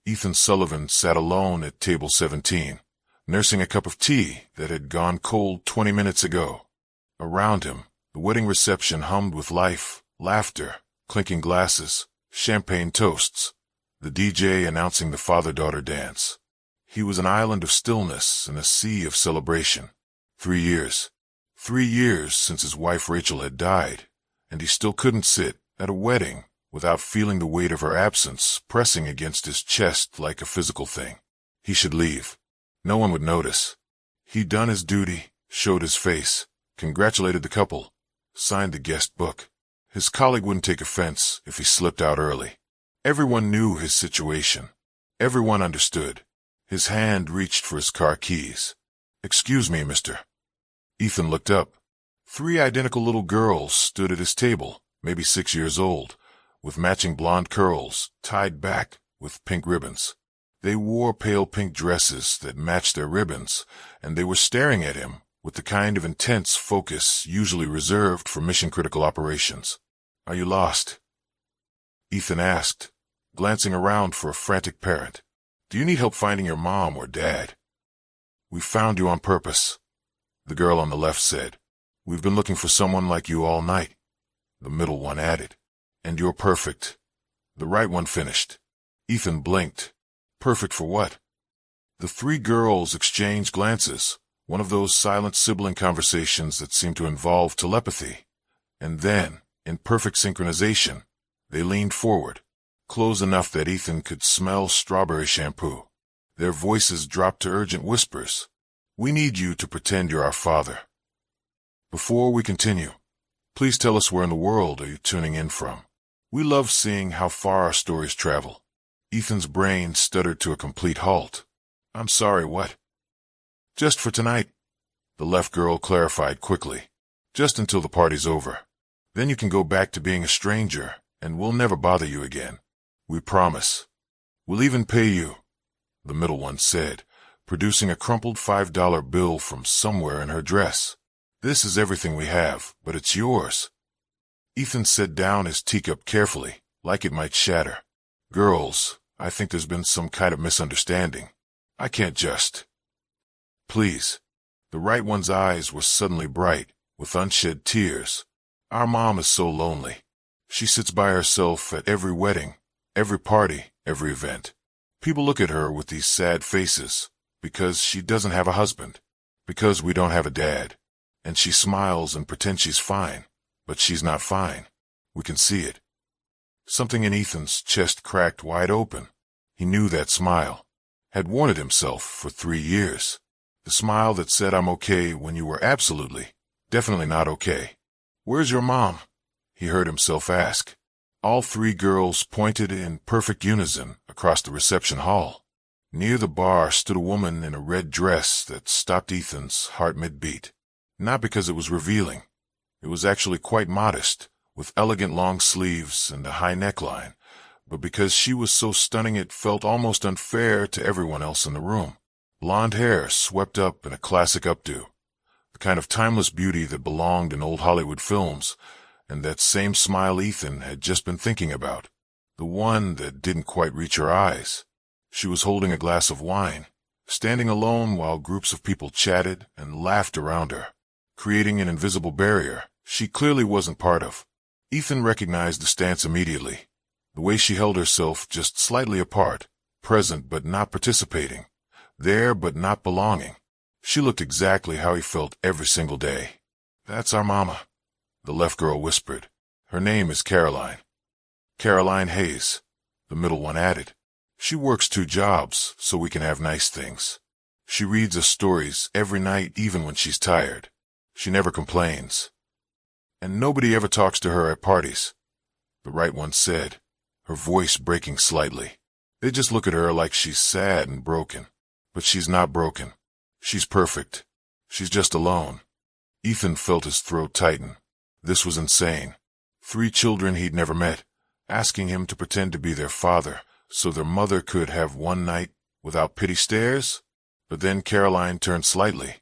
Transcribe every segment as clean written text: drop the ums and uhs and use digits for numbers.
Ethan Sullivan sat alone at table 17, nursing a cup of tea that had gone cold 20 minutes ago. Around him, the wedding reception hummed with life, laughter, clinking glasses, champagne toasts, the DJ announcing the father-daughter dance. He was an island of stillness and a sea of celebration. 3 years. 3 years since his wife Rachel had died, and he still couldn't sit at a wedding without feeling the weight of her absence pressing against his chest like a physical thing. He should leave. No one would notice. He'd done his duty, showed his face, congratulated the couple, signed the guest book. His colleague wouldn't take offense if he slipped out early. Everyone knew his situation. Everyone understood. His hand reached for his car keys. "Excuse me, mister." Ethan looked up. 3 identical little girls stood at his table, maybe 6 years old, with matching blonde curls tied back with pink ribbons. They wore pale pink dresses that matched their ribbons, and they were staring at him with the kind of intense focus usually reserved for mission-critical operations. "Are you lost?" Ethan asked, glancing around for a frantic parent. "Do you need help finding your mom or dad?" "We found you on purpose," the girl on the left said. "We've been looking for someone like you all night," the middle one added. "And you're perfect," the right one finished. Ethan blinked. Perfect for what? The 3 girls exchanged glances, one of those silent sibling conversations that seem to involve telepathy. And then, in perfect synchronization, they leaned forward, close enough that Ethan could smell strawberry shampoo. Their voices dropped to urgent whispers. "We need you to pretend you're our father. Before we continue, please tell us where in the world are you tuning in from. We love seeing how far our stories travel." Ethan's brain stuttered to a complete halt. "I'm sorry, what?" "Just for tonight," the left girl clarified quickly. "Just until the party's over. Then you can go back to being a stranger, and we'll never bother you again. We promise. We'll even pay you," the middle one said, producing a crumpled $5 bill from somewhere in her dress. "This is everything we have, but it's yours." Ethan set down his teacup carefully, like it might shatter. "Girls, I think there's been some kind of misunderstanding. I can't just—" "Please." The right one's eyes were suddenly bright, with unshed tears. "Our mom is so lonely. She sits by herself at every wedding, every party, every event. People look at her with these sad faces, because she doesn't have a husband, because we don't have a dad. And she smiles and pretends she's fine, but she's not fine. We can see it." Something in Ethan's chest cracked wide open. He knew that smile. Had wanted himself for 3 years. The smile that said, "I'm okay," when you were absolutely, definitely not okay. "Where's your mom?" he heard himself ask. All 3 girls pointed in perfect unison across the reception hall. Near the bar stood a woman in a red dress that stopped Ethan's heart mid-beat. Not because it was revealing. It was actually quite modest, with elegant long sleeves and a high neckline, but because she was so stunning it felt almost unfair to everyone else in the room. Blonde hair swept up in a classic updo, the kind of timeless beauty that belonged in old Hollywood films, and that same smile Ethan had just been thinking about, the one that didn't quite reach her eyes. She was holding a glass of wine, standing alone while groups of people chatted and laughed around her, creating an invisible barrier she clearly wasn't part of. Ethan recognized the stance immediately. The way she held herself just slightly apart, present but not participating, there but not belonging. She looked exactly how he felt every single day. "That's our mama," the left girl whispered. "Her name is Caroline." "Caroline Hayes," the middle one added. "She works 2 jobs so we can have nice things. She reads us stories every night even when she's tired. She never complains. And nobody ever talks to her at parties," the right one said, her voice breaking slightly. "They just look at her like she's sad and broken. But she's not broken. She's perfect. She's just alone." Ethan felt his throat tighten. This was insane. 3 children he'd never met, asking him to pretend to be their father so their mother could have one night without pity stares? But then Caroline turned slightly,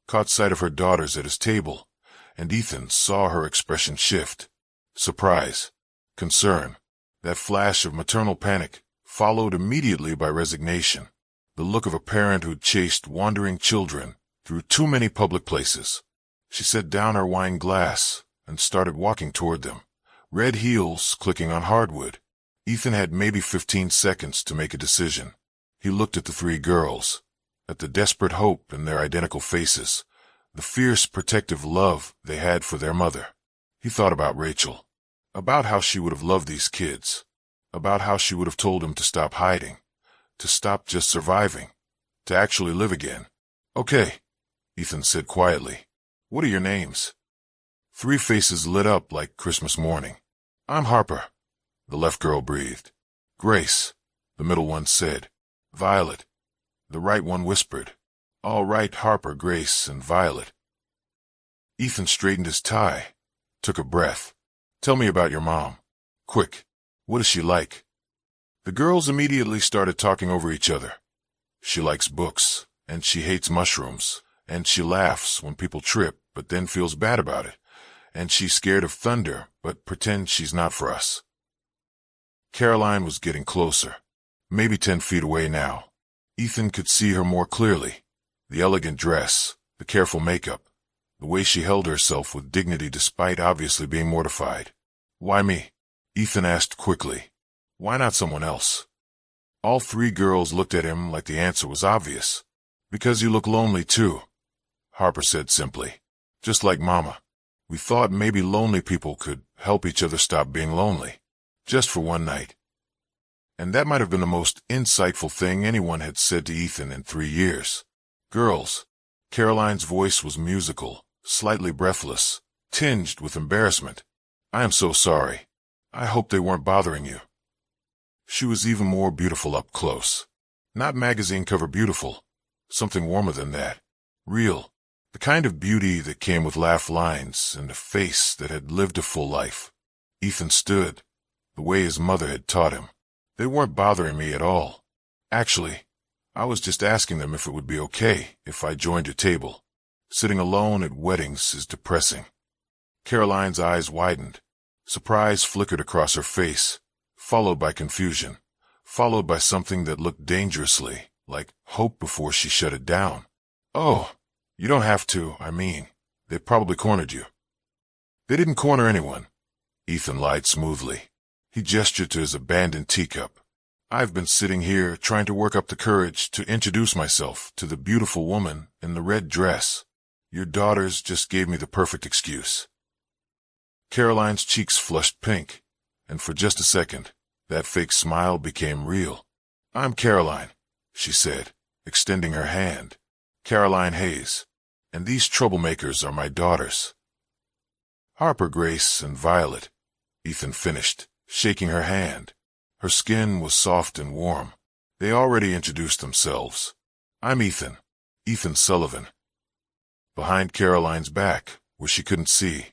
caught sight of her daughters at his table, and Ethan saw her expression shift. Surprise, concern, that flash of maternal panic, followed immediately by resignation, the look of a parent who'd chased wandering children through too many public places. She set down her wine glass and started walking toward them, red heels clicking on hardwood. Ethan had maybe 15 seconds to make a decision. He looked at the three girls, at the desperate hope in their identical faces, the fierce protective love they had for their mother. He thought about Rachel, about how she would have loved these kids, about how she would have told him to stop hiding, to stop just surviving, to actually live again. "Okay," Ethan said quietly. "What are your names?" Three faces lit up like Christmas morning. "I'm Harper," the left girl breathed. "Grace," the middle one said. "Violet," the right one whispered. "All right, Harper, Grace, and Violet." Ethan straightened his tie, took a breath. "Tell me about your mom. Quick. What is she like?" The girls immediately started talking over each other. "She likes books, and she hates mushrooms, and she laughs when people trip but then feels bad about it, and she's scared of thunder but pretends she's not for us." Caroline was getting closer, maybe 10 feet away now. Ethan could see her more clearly. The elegant dress, the careful makeup, the way she held herself with dignity despite obviously being mortified. "Why me?" Ethan asked quickly. "Why not someone else?" All three girls looked at him like the answer was obvious. "Because you look lonely too," Harper said simply. "Just like Mama. We thought maybe lonely people could help each other stop being lonely. Just for one night." And that might have been the most insightful thing anyone had said to Ethan in 3 years. "Girls," Caroline's voice was musical, slightly breathless, tinged with embarrassment. "I am so sorry. I hope they weren't bothering you." She was even more beautiful up close. Not magazine cover beautiful. Something warmer than that. Real. The kind of beauty that came with laugh lines and a face that had lived a full life. Ethan stood, the way his mother had taught him. "They weren't bothering me at all. Actually, I was just asking them if it would be okay if I joined your table. Sitting alone at weddings is depressing." Caroline's eyes widened. Surprise flickered across her face, followed by confusion, followed by something that looked dangerously like hope before she shut it down. "Oh, you don't have to, I mean, they probably cornered you." "They didn't corner anyone," Ethan lied smoothly. He gestured to his abandoned teacup. "I've been sitting here trying to work up the courage to introduce myself to the beautiful woman in the red dress. Your daughters just gave me the perfect excuse." Caroline's cheeks flushed pink, and for just a second, that fake smile became real. "I'm Caroline," she said, extending her hand. "Caroline Hayes. And these troublemakers are my daughters." "Harper, Grace, and Violet," Ethan finished, shaking her hand. Her skin was soft and warm. They already introduced themselves. "I'm Ethan. Ethan Sullivan." Behind Caroline's back, where she couldn't see,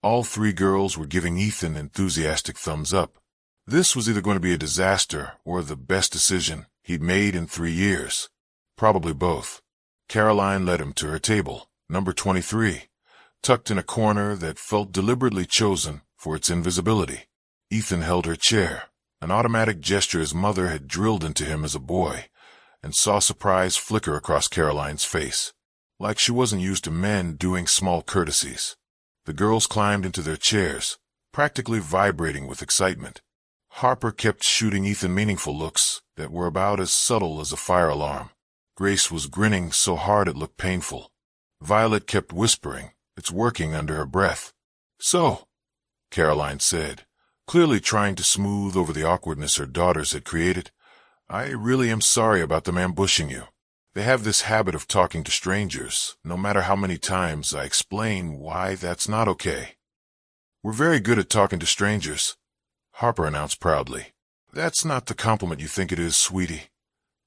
all three girls were giving Ethan enthusiastic thumbs up. This was either going to be a disaster or the best decision he'd made in 3 years. Probably both. Caroline led him to her table, number 23, tucked in a corner that felt deliberately chosen for its invisibility. Ethan held her chair, an automatic gesture his mother had drilled into him as a boy, and saw surprise flicker across Caroline's face, like she wasn't used to men doing small courtesies. The girls climbed into their chairs, practically vibrating with excitement. Harper kept shooting Ethan meaningful looks that were about as subtle as a fire alarm. Grace was grinning so hard it looked painful. Violet kept whispering, "It's working," under her breath. "So," Caroline said, clearly trying to smooth over the awkwardness her daughters had created, "I really am sorry about them ambushing you. They have this habit of talking to strangers, no matter how many times I explain why that's not okay." "We're very good at talking to strangers," Harper announced proudly. "That's not the compliment you think it is, sweetie,"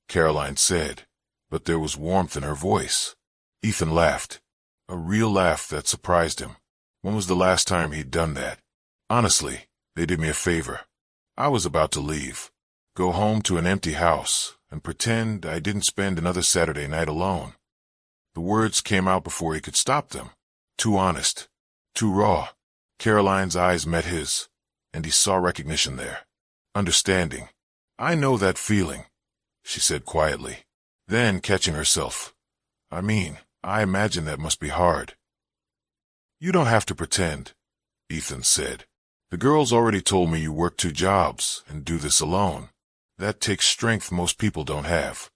Caroline said, but there was warmth in her voice. Ethan laughed, a real laugh that surprised him. When was the last time he'd done that? "Honestly, they did me a favor. I was about to leave, go home to an empty house, and pretend I didn't spend another Saturday night alone." The words came out before he could stop them. Too honest, too raw. Caroline's eyes met his, and he saw recognition there. Understanding. I know that feeling, she said quietly. Then, catching herself, I imagine that must be hard. You don't have to pretend, Ethan said. The girls already told me you work 2 jobs and do this alone. That takes strength most people don't have.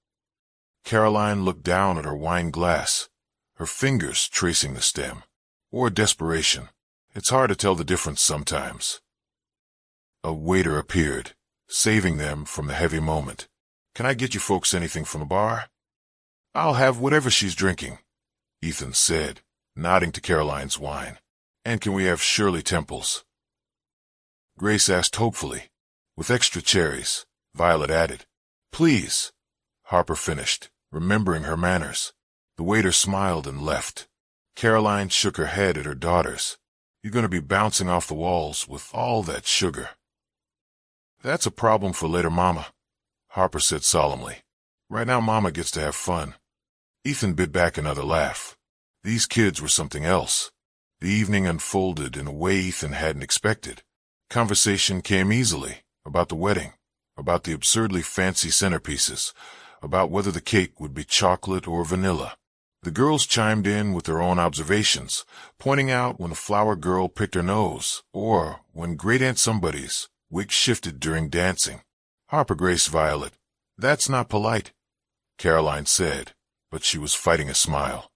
Caroline looked down at her wine glass, her fingers tracing the stem. Or desperation. It's hard to tell the difference sometimes. A waiter appeared, saving them from the heavy moment. Can I get you folks anything from the bar? I'll have whatever she's drinking, Ethan said, nodding to Caroline's wine. And can we have Shirley Temple's? Grace asked hopefully. With extra cherries, Violet added. Please. Harper finished, remembering her manners. The waiter smiled and left. Caroline shook her head at her daughters. You're going to be bouncing off the walls with all that sugar. That's a problem for later, Mama, Harper said solemnly. Right now, Mama gets to have fun. Ethan bit back another laugh. These kids were something else. The evening unfolded in a way Ethan hadn't expected. Conversation came easily, about the wedding, about the absurdly fancy centerpieces, about whether the cake would be chocolate or vanilla. The girls chimed in with their own observations, pointing out when the flower girl picked her nose, or when Great Aunt Somebody's wig shifted during dancing. Harper graced Violet. That's not polite, Caroline said, but she was fighting a smile.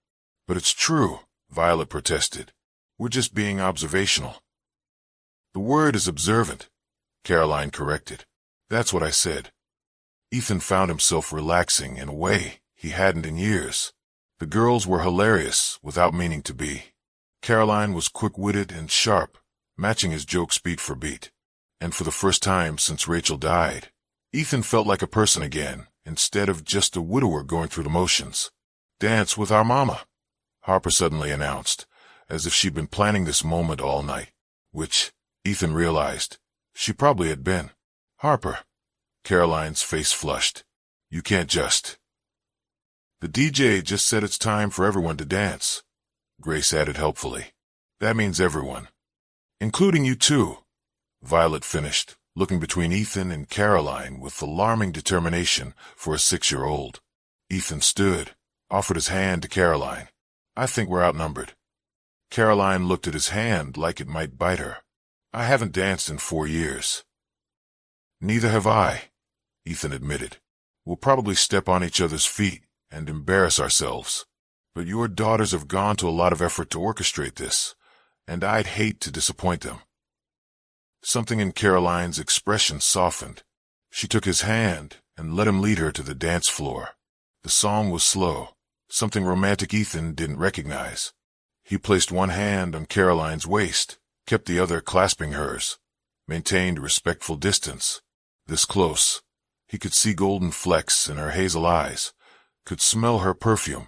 But it's true, Violet protested. We're just being observational. The word is observant, Caroline corrected. That's what I said. Ethan found himself relaxing in a way he hadn't in years. The girls were hilarious without meaning to be. Caroline was quick-witted and sharp, matching his jokes beat for beat. And for the first time since Rachel died, Ethan felt like a person again, instead of just a widower going through the motions. Dance with our mama, Harper suddenly announced, as if she'd been planning this moment all night, which, Ethan realized, she probably had been. Harper. Caroline's face flushed. You can't just. The DJ just said it's time for everyone to dance, Grace added helpfully. That means everyone. Including you too, Violet finished, looking between Ethan and Caroline with alarming determination for a 6-year-old. Ethan stood, offered his hand to Caroline. I think we're outnumbered. Caroline looked at his hand like it might bite her. I haven't danced in 4 years. Neither have I, Ethan admitted. We'll probably step on each other's feet and embarrass ourselves. But your daughters have gone to a lot of effort to orchestrate this, and I'd hate to disappoint them. Something in Caroline's expression softened. She took his hand and let him lead her to the dance floor. The song was slow, something romantic Ethan didn't recognize. He placed one hand on Caroline's waist, kept the other clasping hers, maintained a respectful distance. This close, he could see golden flecks in her hazel eyes, could smell her perfume,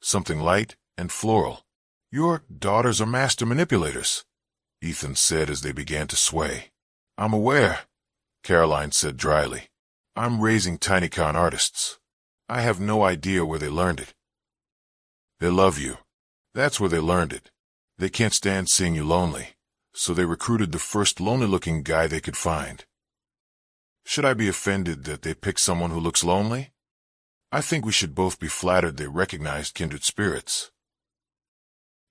something light and floral. Your daughters are master manipulators, Ethan said as they began to sway. I'm aware, Caroline said dryly. I'm raising tiny con artists. I have no idea where they learned it. They love you. That's where they learned it. They can't stand seeing you lonely, so they recruited the first lonely-looking guy they could find. Should I be offended that they picked someone who looks lonely? I think we should both be flattered they recognized kindred spirits.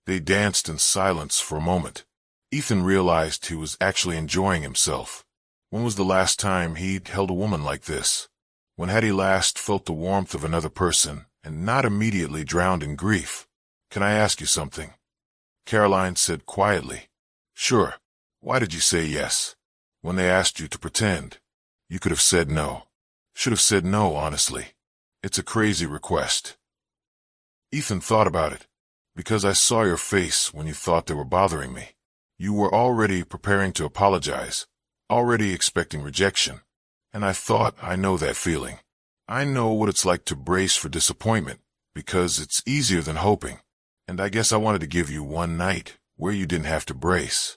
They danced in silence for a moment. Ethan realized he was actually enjoying himself. When was the last time he'd held a woman like this? When had he last felt the warmth of another person and not immediately drowned in grief? Can I ask you something? Caroline said quietly. Sure. Why did you say yes? When they asked you to pretend, you could have said no. Should have said no, honestly. It's a crazy request. Ethan thought about it. Because I saw your face when you thought they were bothering me. You were already preparing to apologize, already expecting rejection. And I thought, I know that feeling. I know what it's like to brace for disappointment, because it's easier than hoping. And I guess I wanted to give you one night where you didn't have to brace.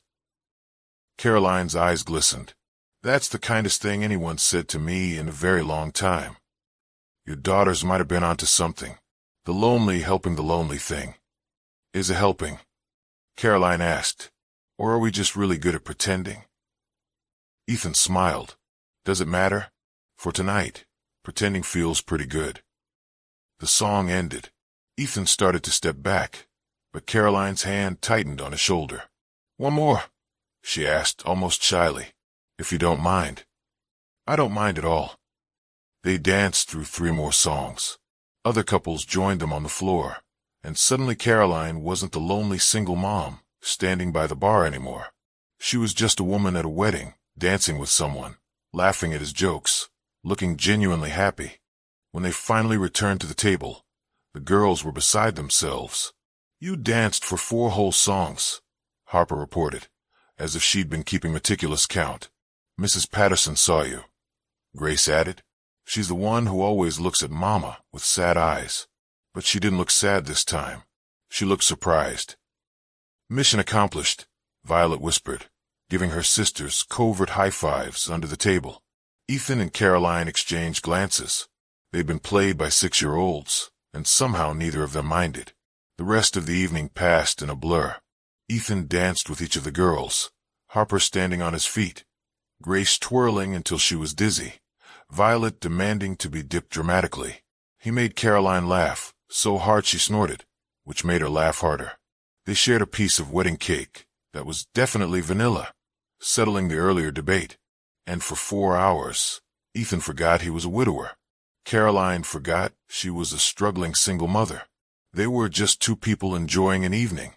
Caroline's eyes glistened. That's the kindest thing anyone said to me in a very long time. Your daughters might have been onto something. The lonely helping the lonely thing. Is it helping? Caroline asked. Or are we just really good at pretending? Ethan smiled. Does it matter? For tonight, pretending feels pretty good. The song ended. Ethan started to step back, but Caroline's hand tightened on his shoulder. "One more?" she asked, almost shyly. "If you don't mind." "I don't mind at all." They danced through 3 more songs. Other couples joined them on the floor, and suddenly Caroline wasn't the lonely single mom standing by the bar anymore. She was just a woman at a wedding, dancing with someone, laughing at his jokes, looking genuinely happy. When they finally returned to the table, the girls were beside themselves. "You danced for 4 whole songs," Harper reported, as if she'd been keeping meticulous count. "Mrs. Patterson saw you," Grace added. "She's the one who always looks at Mama with sad eyes. But she didn't look sad this time. She looked surprised." "Mission accomplished," Violet whispered, giving her sisters covert high-fives under the table. Ethan and Caroline exchanged glances. They'd been played by 6-year-olds, and somehow neither of them minded. The rest of the evening passed in a blur. Ethan danced with each of the girls, Harper standing on his feet, Grace twirling until she was dizzy, Violet demanding to be dipped dramatically. He made Caroline laugh, so hard she snorted, which made her laugh harder. They shared a piece of wedding cake that was definitely vanilla, settling the earlier debate. And for 4 hours, Ethan forgot he was a widower. Caroline forgot she was a struggling single mother. They were just 2 people enjoying an evening,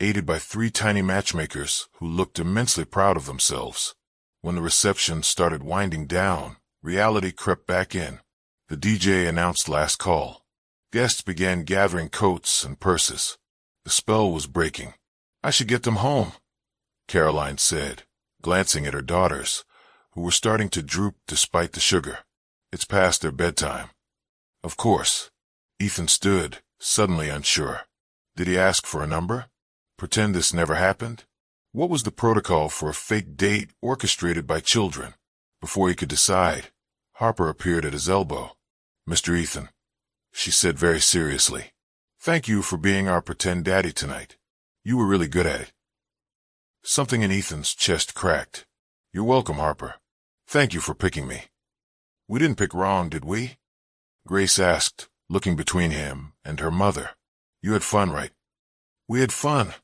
aided by 3 tiny matchmakers who looked immensely proud of themselves. When the reception started winding down, reality crept back in. The DJ announced last call. Guests began gathering coats and purses. The spell was breaking. "I should get them home," Caroline said, glancing at her daughters, who were starting to droop despite the sugar. "It's past their bedtime." "Of course." Ethan stood, suddenly unsure. Did he ask for a number? Pretend this never happened? What was the protocol for a fake date orchestrated by children? Before he could decide, Harper appeared at his elbow. "Mr. Ethan," she said very seriously, "thank you for being our pretend daddy tonight. You were really good at it." Something in Ethan's chest cracked. "You're welcome, Harper. Thank you for picking me." "We didn't pick wrong, did we?" Grace asked, looking between him and her mother. "You had fun, right?" "We had fun,"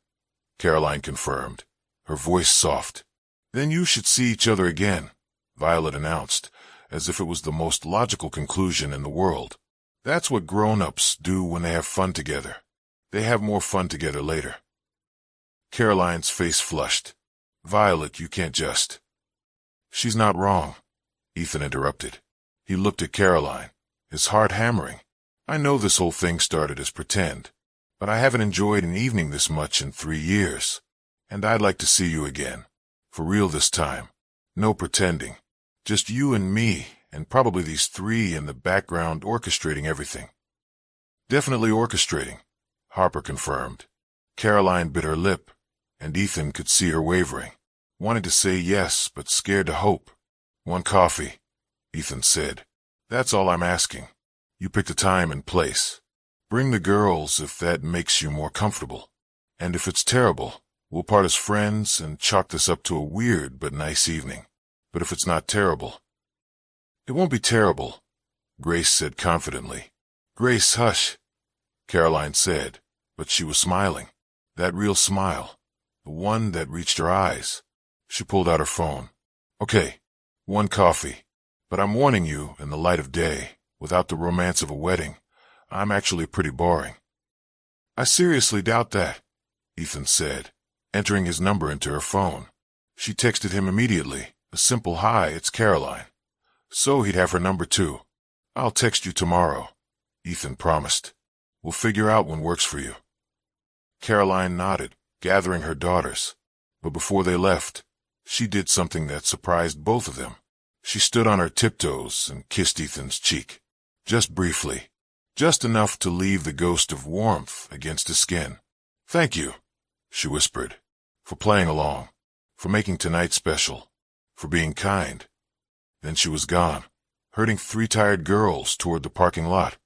Caroline confirmed, her voice soft. "Then you should see each other again," Violet announced, as if it was the most logical conclusion in the world. "That's what grown-ups do when they have fun together. They have more fun together later." Caroline's face flushed. "Violet, you can't just—" "She's not wrong," Ethan interrupted. He looked at Caroline, his heart hammering. "I know this whole thing started as pretend, but I haven't enjoyed an evening this much in 3 years, and I'd like to see you again. For real this time. No pretending. Just you and me, and probably these 3 in the background orchestrating everything." "Definitely orchestrating," Harper confirmed. Caroline bit her lip, and Ethan could see her wavering, wanting to say yes, but scared to hope. "One coffee," Ethan said. "That's all I'm asking. You pick the time and place. Bring the girls if that makes you more comfortable. And if it's terrible, we'll part as friends and chalk this up to a weird but nice evening. But if it's not terrible—" "It won't be terrible," Grace said confidently. "Grace, hush," Caroline said, but she was smiling. That real smile, the one that reached her eyes. She pulled out her phone. "Okay, 1 coffee. But I'm warning you, in the light of day, without the romance of a wedding, I'm actually pretty boring." "I seriously doubt that," Ethan said, entering his number into her phone. She texted him immediately, a simple "Hi, it's Caroline." So he'd have her number too. "I'll text you tomorrow," Ethan promised. "We'll figure out when works for you." Caroline nodded, gathering her daughters. But before they left, she did something that surprised both of them. She stood on her tiptoes and kissed Ethan's cheek. Just briefly. Just enough to leave the ghost of warmth against his skin. "Thank you," she whispered, "for playing along, for making tonight special, for being kind." Then she was gone, herding 3 tired girls toward the parking lot,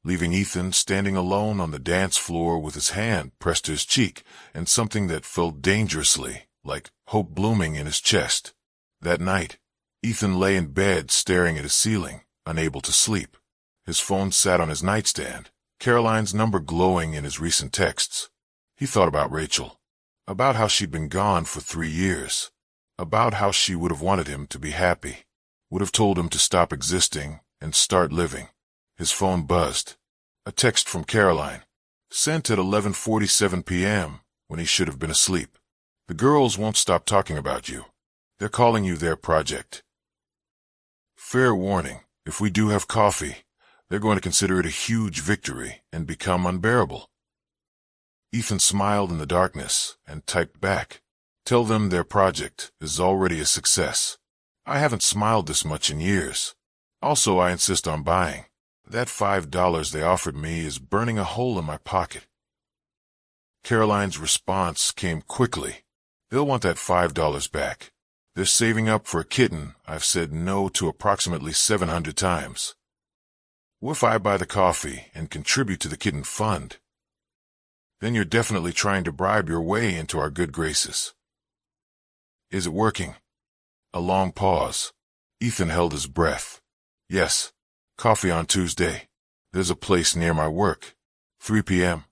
leaving Ethan standing alone on the dance floor with his hand pressed to his cheek and something that felt dangerously like hope blooming in his chest. That night, Ethan lay in bed staring at his ceiling, unable to sleep. His phone sat on his nightstand, Caroline's number glowing in his recent texts. He thought about Rachel, about how she'd been gone for 3 years, about how she would have wanted him to be happy, would have told him to stop existing and start living. His phone buzzed. A text from Caroline, sent at 11:47 p.m. when he should have been asleep. The girls won't stop talking about you. They're calling you their project. Fair warning, if we do have coffee, they're going to consider it a huge victory and become unbearable. Ethan smiled in the darkness and typed back, "Tell them their project is already a success. I haven't smiled this much in years. Also, I insist on buying. That $5 they offered me is burning a hole in my pocket." Caroline's response came quickly. "They'll want that $5 back. They're saving up for a kitten I've said no to approximately 700 times. What if I buy the coffee and contribute to the kitten fund? Then you're definitely trying to bribe your way into our good graces." "Is it working?" A long pause. Ethan held his breath. "Yes. Coffee on Tuesday. There's a place near my work. 3 p.m.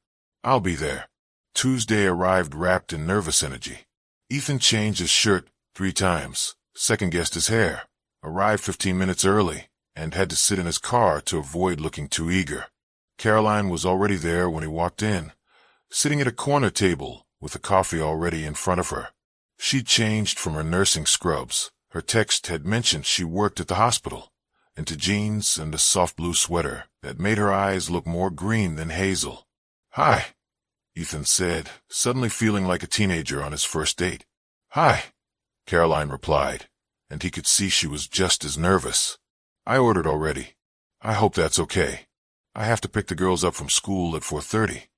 I'll be there." Tuesday arrived wrapped in nervous energy. Ethan changed his shirt 3 times, second-guessed his hair, arrived 15 minutes early, and had to sit in his car to avoid looking too eager. Caroline was already there when he walked in, sitting at a corner table with the coffee already in front of her. She'd changed from her nursing scrubs. Her text had mentioned she worked at the hospital, into jeans and a soft blue sweater that made her eyes look more green than hazel. "Hi," Ethan said, suddenly feeling like a teenager on his first date. "Hi," Caroline replied, and he could see she was just as nervous. "I ordered already. I hope that's okay. I have to pick the girls up from school at 4:30,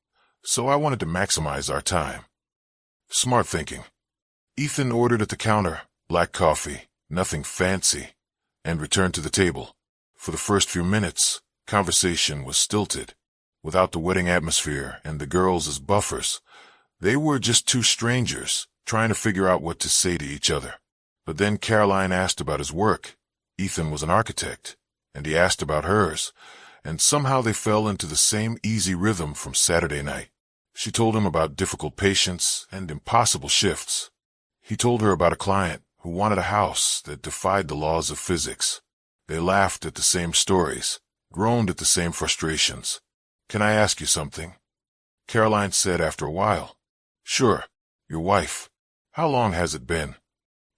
so I wanted to maximize our time." Smart thinking. Ethan ordered at the counter, black coffee, nothing fancy, and returned to the table. For the first few minutes, conversation was stilted. Without the wedding atmosphere and the girls as buffers, they were just two strangers trying to figure out what to say to each other. But then Caroline asked about his work. Ethan was an architect, and he asked about hers, and somehow they fell into the same easy rhythm from Saturday night. She told him about difficult patients and impossible shifts. He told her about a client who wanted a house that defied the laws of physics. They laughed at the same stories, groaned at the same frustrations. "Can I ask you something?" Caroline said after a while. "Sure. Your wife. How long has it been?"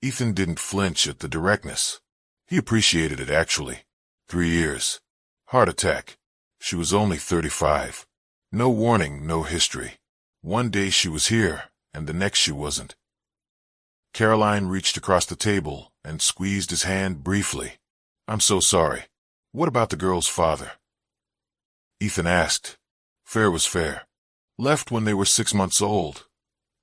Ethan didn't flinch at the directness. He appreciated it, actually. 3 years. Heart attack. She was only 35. No warning, no history. One day she was here, and the next she wasn't. Caroline reached across the table and squeezed his hand briefly. "I'm so sorry. What about the girl's father?" Ethan asked. "Fair was fair. Left when they were 6 months old,"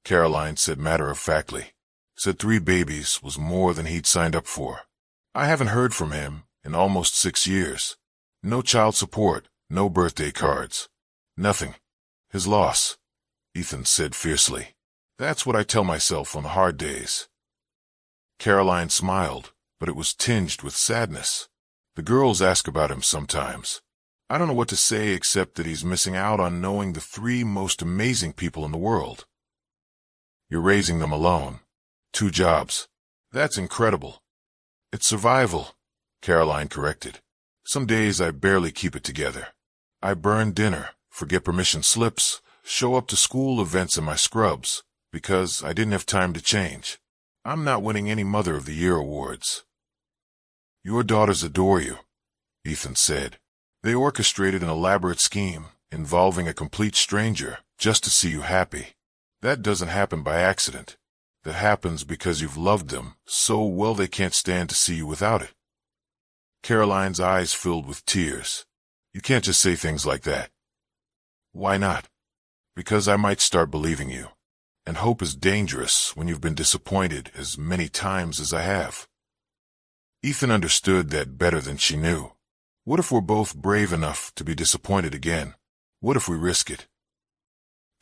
Caroline said matter-of-factly. Said 3 babies was more than he'd signed up for. "I haven't heard from him in almost 6 years. No child support, no birthday cards. Nothing. His loss," Ethan said fiercely. "That's what I tell myself on the hard days." Caroline smiled, but it was tinged with sadness. "The girls ask about him sometimes. I don't know what to say except that he's missing out on knowing the 3 most amazing people in the world." "You're raising them alone. 2 jobs. That's incredible." "It's survival," Caroline corrected. "Some days I barely keep it together. I burn dinner, forget permission slips, show up to school events in my scrubs, because I didn't have time to change. I'm not winning any Mother of the Year awards." "Your daughters adore you," Ethan said. "They orchestrated an elaborate scheme involving a complete stranger just to see you happy. That doesn't happen by accident. That happens because you've loved them so well they can't stand to see you without it." Caroline's eyes filled with tears. "You can't just say things like that." "Why not?" "Because I might start believing you. And hope is dangerous when you've been disappointed as many times as I have." Ethan understood that better than she knew. What if we're both brave enough to be disappointed again? What if we risk it?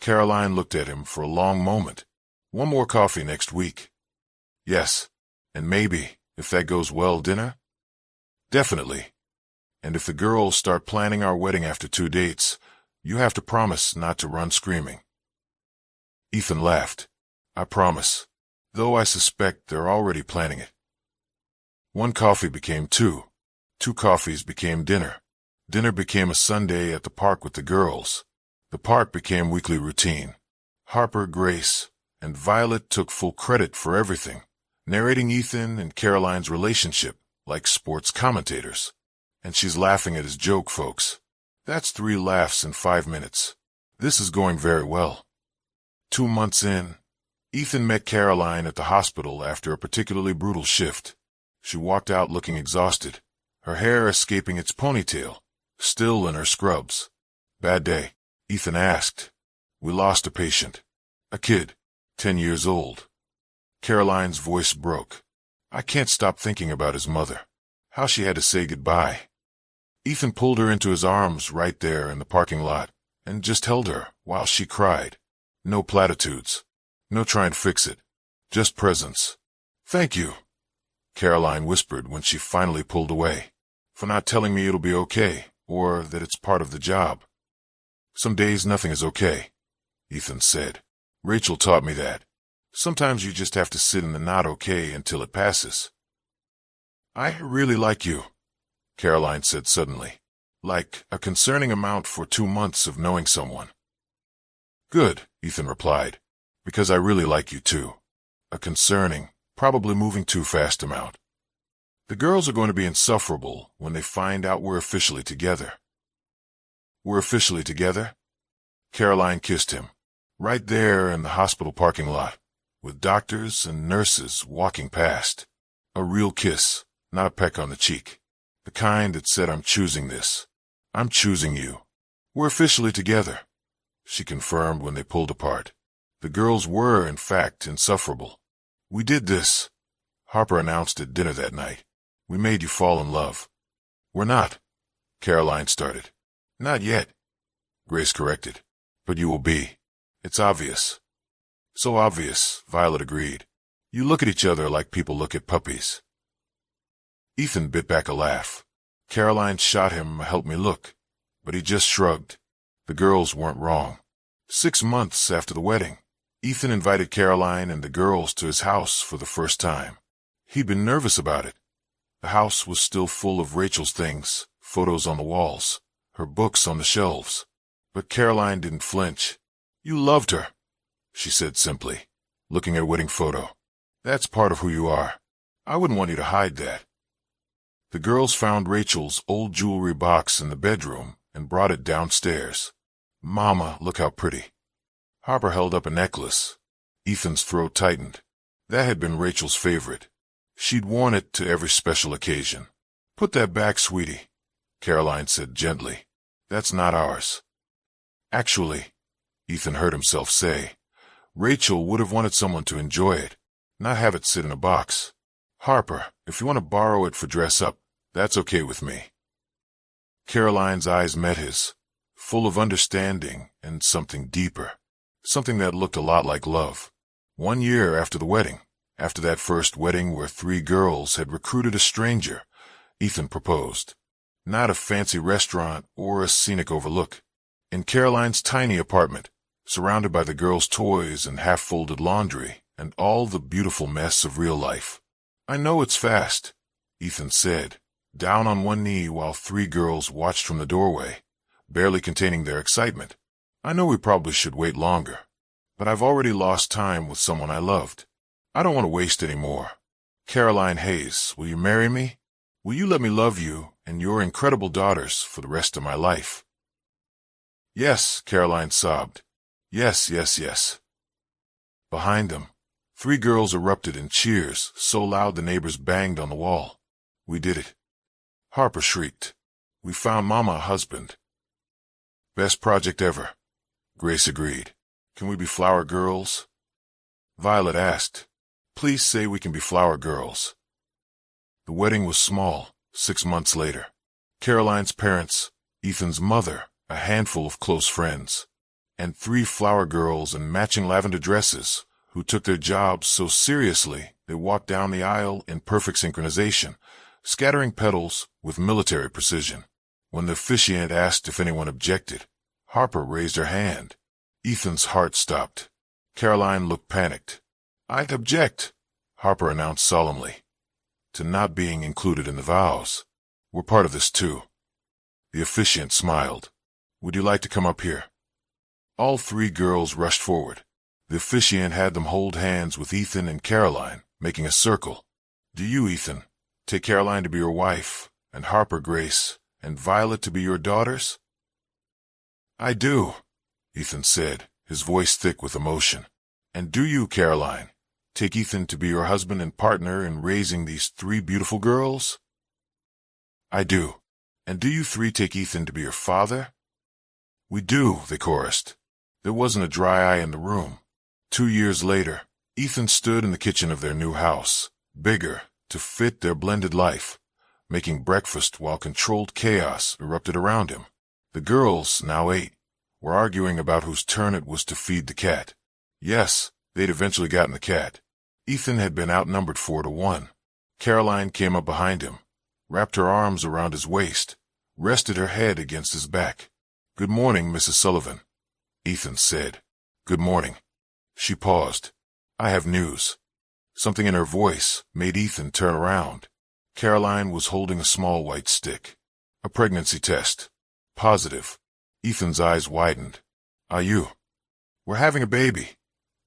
Caroline looked at him for a long moment. "One more coffee next week." "Yes. And maybe, If that goes well, dinner? Definitely. And if the girls start planning our wedding after 2 dates, you have to promise not to run screaming. Ethan laughed. I promise, though I suspect they're already planning it. 1 coffee became 2. 2 coffees became dinner. Dinner became a Sunday at the park with the girls. The park became weekly routine. Harper, Grace, and Violet took full credit for everything, narrating Ethan and Caroline's relationship like sports commentators. And she's laughing at his joke, folks. That's 3 laughs in 5 minutes. This is going very well. 2 months in, Ethan met Caroline at the hospital after a particularly brutal shift. She walked out looking exhausted, her hair escaping its ponytail, still in her scrubs. Bad day, Ethan asked. We lost a patient. A kid, 10 years old. Caroline's voice broke. I can't stop thinking about his mother, how she had to say goodbye. Ethan pulled her into his arms right there in the parking lot and just held her while she cried. No platitudes. No trying to fix it. Just presence. Thank you, Caroline whispered when she finally pulled away, for not telling me it'll be okay, or that it's part of the job. Some days nothing is okay, Ethan said. Rachel taught me that. Sometimes you just have to sit in the not okay until it passes. I really like you, Caroline said suddenly, like a concerning amount for 2 months of knowing someone. Good, Ethan replied, because I really like you too. A concerning, probably moving too fast amount. The girls are going to be insufferable when they find out we're officially together. We're officially together? Caroline kissed him, right there in the hospital parking lot, with doctors and nurses walking past. A real kiss, not a peck on the cheek. The kind that said, I'm choosing this. I'm choosing you. We're officially together, she confirmed when they pulled apart. The girls were, in fact, insufferable. We did this, Harper announced at dinner that night. We made you fall in love. We're not, Caroline started. Not yet, Grace corrected. But you will be. It's obvious. So obvious, Violet agreed. You look at each other like people look at puppies. Ethan bit back a laugh. Caroline shot him a help me look, but he just shrugged. The girls weren't wrong. 6 months after the wedding, Ethan invited Caroline and the girls to his house for the first time. He'd been nervous about it. The house was still full of Rachel's things, photos on the walls, her books on the shelves. But Caroline didn't flinch. You loved her, she said simply, looking at a wedding photo. That's part of who you are. I wouldn't want you to hide that. The girls found Rachel's old jewelry box in the bedroom and brought it downstairs. Mama, look how pretty. Harper held up a necklace. Ethan's throat tightened. That had been Rachel's favorite. She'd worn it to every special occasion. Put that back, sweetie, Caroline said gently. That's not ours. Actually, Ethan heard himself say, Rachel would have wanted someone to enjoy it, not have it sit in a box. Harper, if you want to borrow it for dress-up, that's okay with me. Caroline's eyes met his, full of understanding and something deeper, something that looked a lot like love. 1 year after the wedding, after that first wedding where 3 girls had recruited a stranger, Ethan proposed. Not a fancy restaurant or a scenic overlook. In Caroline's tiny apartment, surrounded by the girls' toys and half-folded laundry and all the beautiful mess of real life. I know it's fast, Ethan said, down on one knee while 3 girls watched from the doorway, barely containing their excitement. I know we probably should wait longer, but I've already lost time with someone I loved. I don't want to waste any more. Caroline Hayes, will you marry me? Will you let me love you and your incredible daughters for the rest of my life? Yes, Caroline sobbed. Yes, yes, yes. Behind them, 3 girls erupted in cheers so loud the neighbors banged on the wall. We did it. Harper shrieked. We found Mama a husband. Best project ever, Grace agreed. Can we be flower girls? Violet asked. Please say we can be flower girls. The wedding was small, 6 months later. Caroline's parents, Ethan's mother, a handful of close friends, and 3 flower girls in matching lavender dresses who took their jobs so seriously They walked down the aisle in perfect synchronization, scattering petals with military precision. When the officiant asked if anyone objected, Harper raised her hand. Ethan's heart stopped. Caroline looked panicked. "I'd object," Harper announced solemnly, "to not being included in the vows. We're part of this too." The officiant smiled. "Would you like to come up here?" All three girls rushed forward. The officiant had them hold hands with Ethan and Caroline, making a circle. "Do you, Ethan, take Caroline to be your wife, and Harper, Grace, and Violet to be your daughters?" "I do," Ethan said, his voice thick with emotion. "And do you, Caroline, take Ethan to be your husband and partner in raising these three beautiful girls?" "I do. And do you three take Ethan to be your father?" "We do," they chorused. There wasn't a dry eye in the room. 2 years later, Ethan stood in the kitchen of their new house, bigger, to fit their blended life, making breakfast while controlled chaos erupted around him. The girls, now 8, were arguing about whose turn it was to feed the cat. Yes, they'd eventually gotten the cat. Ethan had been outnumbered 4-1. Caroline came up behind him, wrapped her arms around his waist, rested her head against his back. "Good morning, Mrs. Sullivan," Ethan said. "Good morning." She paused. "I have news." Something in her voice made Ethan turn around. Caroline was holding a small white stick. A pregnancy test. Positive. Ethan's eyes widened. "Are you?" "We're having a baby,"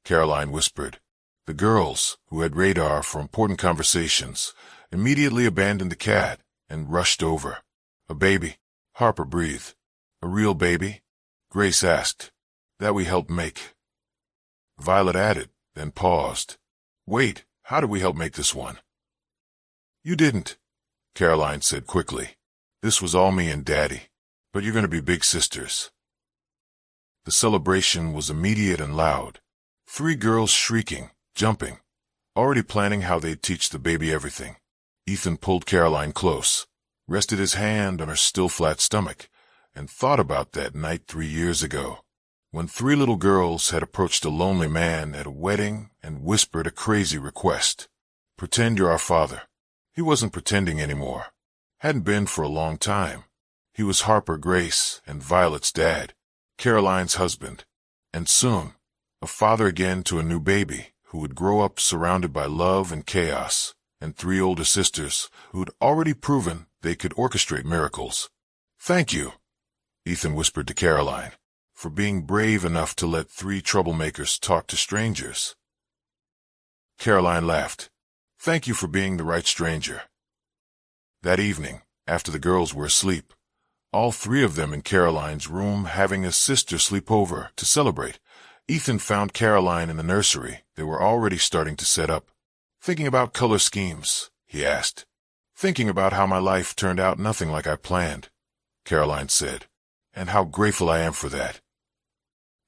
Caroline whispered. The girls, who had radar for important conversations, immediately abandoned the cat and rushed over. "A baby?" Harper breathed. "A real baby?" Grace asked. "That we helped make." Violet added, then paused. "Wait, how did we help make this one?" "You didn't," Caroline said quickly. "This was all me and Daddy. But you're going to be big sisters." The celebration was immediate and loud. 3 girls shrieking, jumping, already planning how they'd teach the baby everything. Ethan pulled Caroline close, rested his hand on her still flat stomach, and thought about that night 3 years ago, when 3 little girls had approached a lonely man at a wedding and whispered a crazy request. "Pretend you're our father." He wasn't pretending anymore. Hadn't been for a long time. He was Harper, Grace, and Violet's dad, Caroline's husband, and soon, a father again to a new baby who would grow up surrounded by love and chaos, and 3 older sisters who'd already proven they could orchestrate miracles. "Thank you," Ethan whispered to Caroline, "for being brave enough to let 3 troublemakers talk to strangers." Caroline laughed. "Thank you for being the right stranger." That evening, after the girls were asleep, all 3 of them in Caroline's room having a sister sleepover to celebrate, Ethan found Caroline in the nursery. They were already starting to set up. "Thinking about color schemes?" he asked. "Thinking about how my life turned out nothing like I planned," Caroline said, "and how grateful I am for that."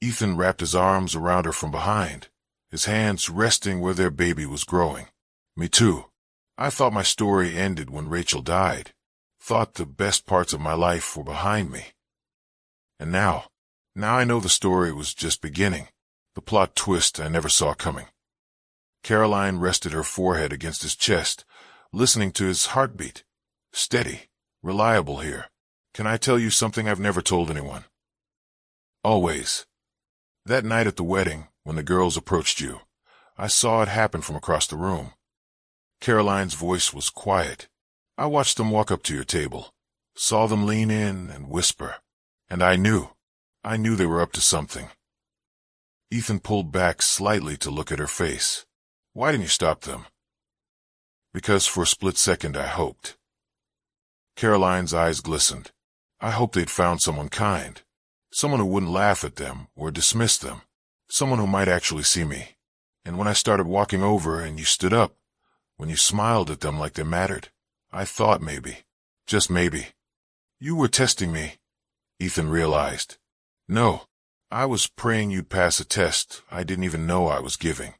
Ethan wrapped his arms around her from behind, his hands resting where their baby was growing. "Me too. I thought my story ended when Rachel died. Thought the best parts of my life were behind me. And now I know the story was just beginning, the plot twist I never saw coming." Caroline rested her forehead against his chest, listening to his heartbeat. "Steady, reliable here. Can I tell you something I've never told anyone?" "Always." "That night at the wedding, when the girls approached you, I saw it happen from across the room." Caroline's voice was quiet. "I watched them walk up to your table, saw them lean in and whisper, and I knew they were up to something." Ethan pulled back slightly to look at her face. "Why didn't you stop them?" "Because for a split second I hoped." Caroline's eyes glistened. "I hoped they'd found someone kind, someone who wouldn't laugh at them or dismiss them, someone who might actually see me. And when I started walking over and you stood up, when you smiled at them like they mattered, I thought maybe, just maybe, you were testing me," Ethan realized. "No, I was praying you'd pass a test I didn't even know I was giving."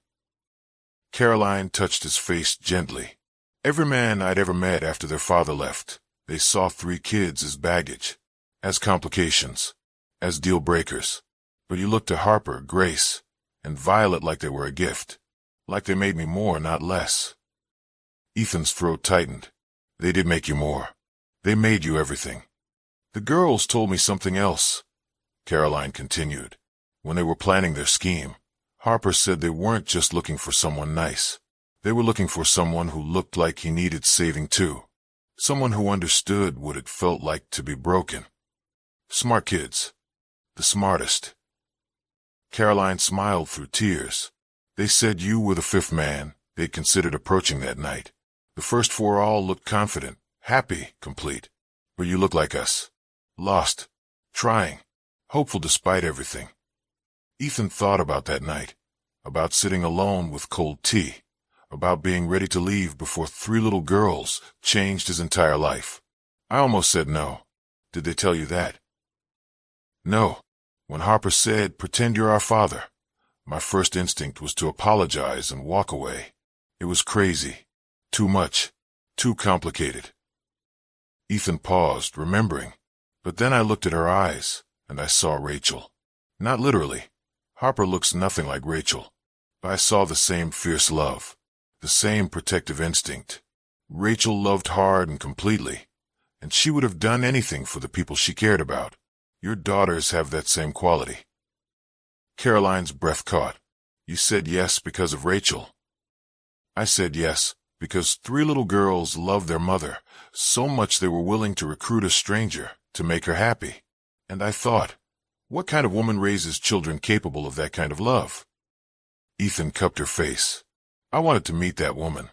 Caroline touched his face gently. Every man I'd ever met after their father left, they saw 3 kids as baggage, as complications, as deal breakers. But you looked to Harper, Grace, and Violet like they were a gift, Like they made me more, not less. Ethan's throat tightened. They did make you more. They made you everything. The girls told me something else, Caroline continued. When they were planning their scheme, Harper said they weren't just looking for someone nice. They were looking for someone who looked like he needed saving too. Someone who understood what it felt like to be broken. Smart kids. The smartest. Caroline smiled through tears. They said you were the fifth man they'd considered approaching that night. The first four all looked confident, happy, complete. But you look like us. Lost. Trying. Hopeful despite everything. Ethan thought about that night. About sitting alone with cold tea. About being ready to leave before three little girls changed his entire life. I almost said no. Did they tell you that? No. When Harper said, "Pretend you're our father," my first instinct was to apologize and walk away. It was crazy. Too much. Too complicated. Ethan paused, remembering. But then I looked at her eyes, and I saw Rachel. Not literally. Harper looks nothing like Rachel. But I saw the same fierce love. The same protective instinct. Rachel loved hard and completely, and she would have done anything for the people she cared about. Your daughters have that same quality. Caroline's breath caught. You said yes because of Rachel. I said yes because three little girls loved their mother so much they were willing to recruit a stranger to make her happy. And I thought, what kind of woman raises children capable of that kind of love? Ethan cupped her face. I wanted to meet that woman.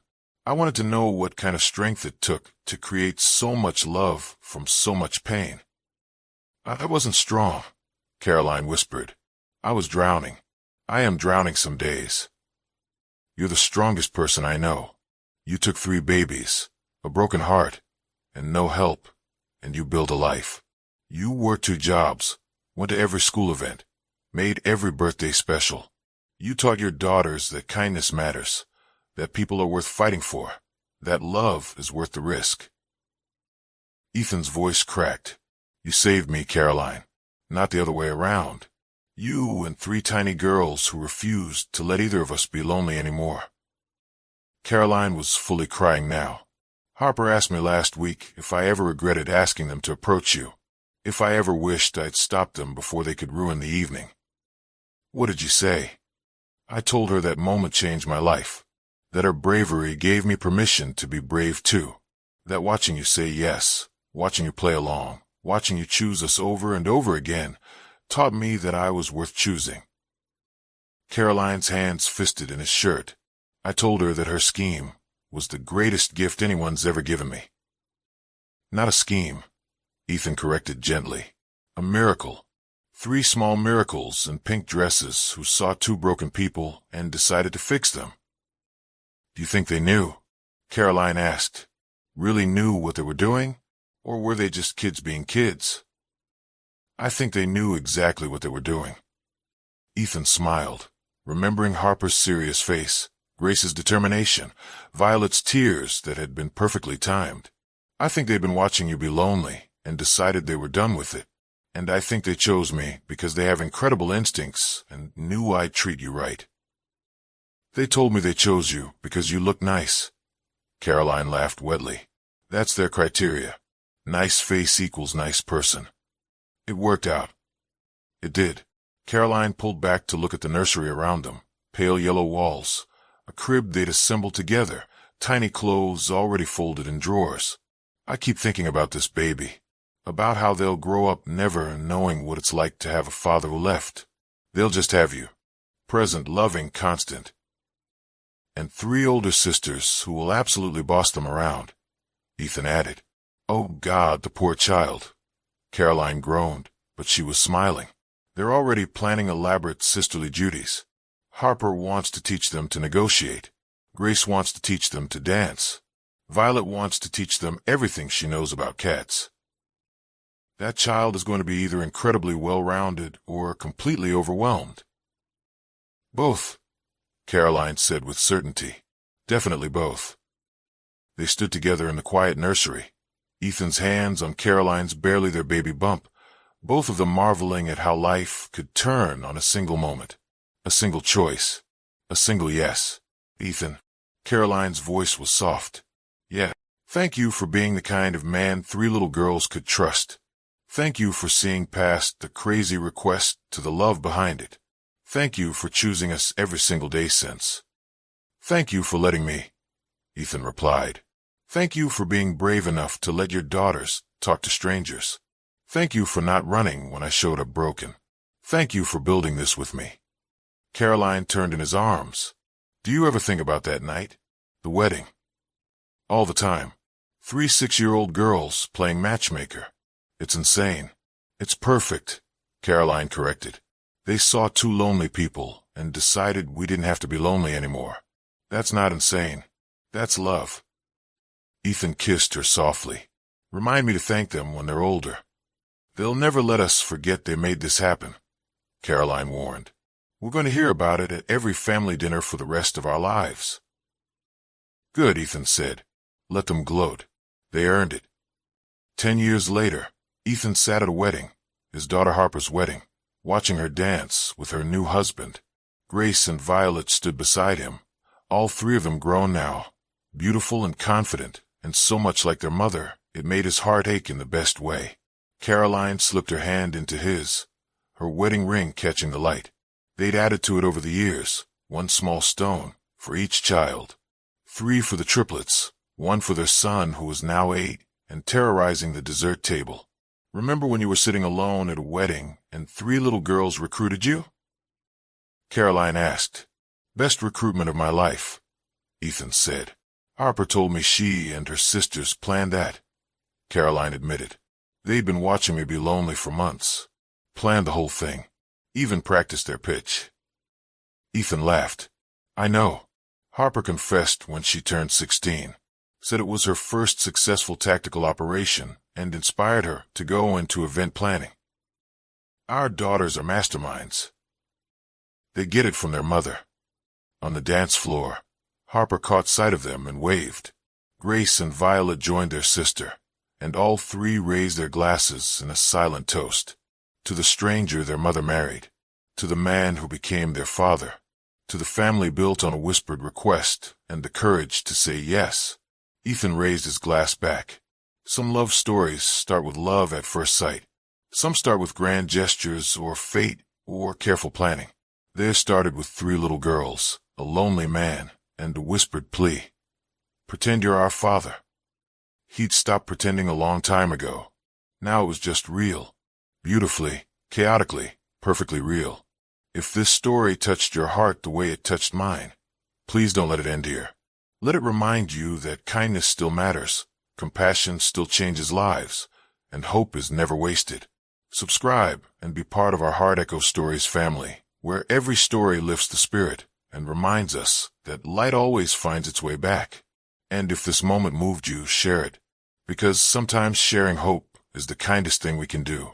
I wanted to know what kind of strength it took to create so much love from so much pain. I wasn't strong, Caroline whispered. I was drowning. I am drowning some days. You're the strongest person I know. You took 3 babies, a broken heart, and no help, and you built a life. You worked 2 jobs, went to every school event, made every birthday special. You taught your daughters that kindness matters, that people are worth fighting for, that love is worth the risk. Ethan's voice cracked. You saved me, Caroline, not the other way around. You and 3 tiny girls who refused to let either of us be lonely anymore. Caroline was fully crying now. Harper asked me last week if I ever regretted asking them to approach you, if I ever wished I'd stopped them before they could ruin the evening. What did you say? I told her that moment changed my life, that her bravery gave me permission to be brave too, that watching you say yes, watching you play along, watching you choose us over and over again, taught me that I was worth choosing. Caroline's hands fisted in his shirt. I told her that her scheme was the greatest gift anyone's ever given me. Not a scheme, Ethan corrected gently. A miracle. 3 small miracles in pink dresses who saw 2 broken people and decided to fix them. Do you think they knew? Caroline asked. Really knew what they were doing? Or were they just kids being kids? I think they knew exactly what they were doing. Ethan smiled, remembering Harper's serious face, Grace's determination, Violet's tears that had been perfectly timed. I think they'd been watching you be lonely and decided they were done with it. And I think they chose me because they have incredible instincts and knew I'd treat you right. They told me they chose you because you look nice. Caroline laughed wetly. That's their criteria. Nice face equals nice person. It worked out. It did. Caroline pulled back to look at the nursery around them. Pale yellow walls. A crib they'd assembled together. Tiny clothes already folded in drawers. I keep thinking about this baby. About how they'll grow up never knowing what it's like to have a father who left. They'll just have you. Present, loving, constant. And 3 older sisters who will absolutely boss them around. Ethan added. Oh God, the poor child. Caroline groaned, but she was smiling. They're already planning elaborate sisterly duties. Harper wants to teach them to negotiate. Grace wants to teach them to dance. Violet wants to teach them everything she knows about cats. That child is going to be either incredibly well-rounded or completely overwhelmed. Both, Caroline said with certainty. Definitely both. They stood together in the quiet nursery, Ethan's hands on Caroline's barely their baby bump, both of them marveling at how life could turn on a single moment, a single choice, a single yes. Ethan. Caroline's voice was soft. Yeah. Thank you for being the kind of man 3 little girls could trust. Thank you for seeing past the crazy request to the love behind it. Thank you for choosing us every single day since. Thank you for letting me, Ethan replied. Thank you for being brave enough to let your daughters talk to strangers. Thank you for not running when I showed up broken. Thank you for building this with me. Caroline turned in his arms. Do you ever think about that night? The wedding. All the time. 3 6-year-old girls playing matchmaker. It's insane. It's perfect, Caroline corrected. They saw 2 lonely people and decided we didn't have to be lonely anymore. That's not insane. That's love. Ethan kissed her softly. Remind me to thank them when they're older. They'll never let us forget they made this happen, Caroline warned. We're going to hear about it at every family dinner for the rest of our lives. Good, Ethan said. Let them gloat. They earned it. 10 years later, Ethan sat at a wedding, his daughter Harper's wedding, watching her dance with her new husband. Grace and Violet stood beside him, all 3 of them grown now, beautiful and confident, and so much like their mother, it made his heart ache in the best way. Caroline slipped her hand into his, her wedding ring catching the light. They'd added to it over the years, 1 small stone for each child. 3 for the triplets, 1 for their son who was now 8 and terrorizing the dessert table. Remember when you were sitting alone at a wedding and 3 little girls recruited you? Caroline asked. Best recruitment of my life, Ethan said. Harper told me she and her sisters planned that, Caroline admitted. They'd been watching me be lonely for months. Planned the whole thing. Even practiced their pitch. Ethan laughed. I know. Harper confessed when she turned 16. Said it was her first successful tactical operation and inspired her to go into event planning. Our daughters are masterminds. They get it from their mother. On the dance floor, Harper caught sight of them and waved. Grace and Violet joined their sister, and all 3 raised their glasses in a silent toast. To the stranger their mother married, to the man who became their father, to the family built on a whispered request and the courage to say yes. Ethan raised his glass back. Some love stories start with love at first sight. Some start with grand gestures or fate or careful planning. Theirs started with 3 little girls, a lonely man, and a whispered plea. Pretend you're our father. He'd stopped pretending a long time ago. Now it was just real. Beautifully, chaotically, perfectly real. If this story touched your heart the way it touched mine, please don't let it end here. Let it remind you that kindness still matters, compassion still changes lives, and hope is never wasted. Subscribe and be part of our Heart Echo Stories family, where every story lifts the spirit and reminds us that light always finds its way back. And if this moment moved you, share it, because sometimes sharing hope is the kindest thing we can do.